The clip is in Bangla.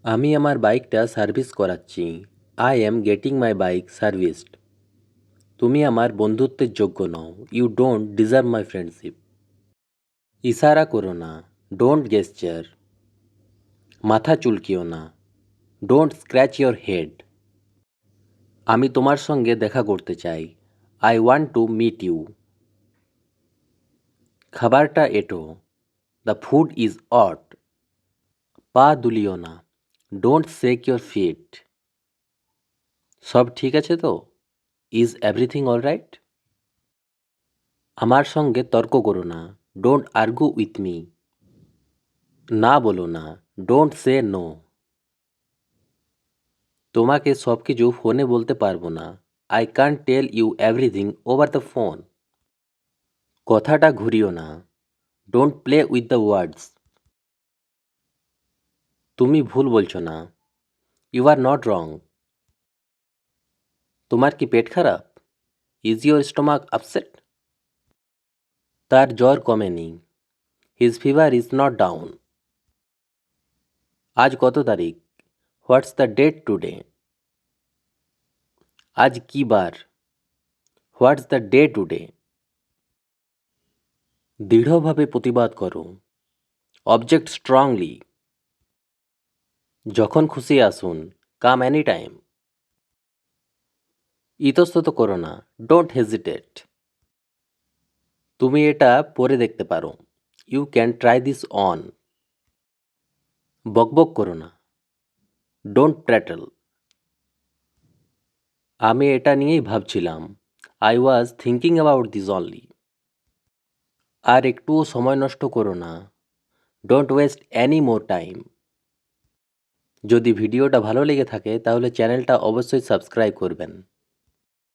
আমি আমার বাইকটা সার্ভিস করাচ্ছি। I am getting my bike serviced. তুমি আমার বন্ধুত্বের যোগ্য নও। You don't deserve my friendship. ইশারা করো না। Don't gesture. মাথা চুলকিও না। Don't scratch your head. আমি তোমার সঙ্গে দেখা করতে চাই। I want to meet you. খাবারটা এঁটো। The food is ort. পা দুলিও না। Don't shake your feet. সব ঠিক আছে তো? Is everything alright? আমার সঙ্গে তর্ক করো না। Don't argue with me. না বলো না। Don't say no. তোমাকে সব কিছু ফোনে বলতে পারবো না। I can't tell you everything over the phone. কথাটা ঘুরিও না। Don't play with the words. তুমি ভুল বলছো না। You are not wrong. তোমার কি পেট খারাপ? Is your stomach upset? তার জ্বর কমেনি। His fever is not down. আজ কত তারিখ? What's the date today? আজ কি বার? What's the day today? দৃঢ়ভাবে প্রতিবাদ করো। Object strongly. যখন খুশি আসুন। Come any time. ইতস্তত করো না। Don't hesitate. তুমি এটা পরে দেখতে পারো। You can try this on. বকবক করো না। Don't prattle. আমি এটা নিয়েই ভাবছিলাম। I was thinking about this only. আর একটুও সময় নষ্ট করো না। Don't waste any more time. যদি ভিডিওটা ভালো লেগে থাকে তাহলে চ্যানেলটা অবশ্যই সাবস্ক্রাইব করবেন।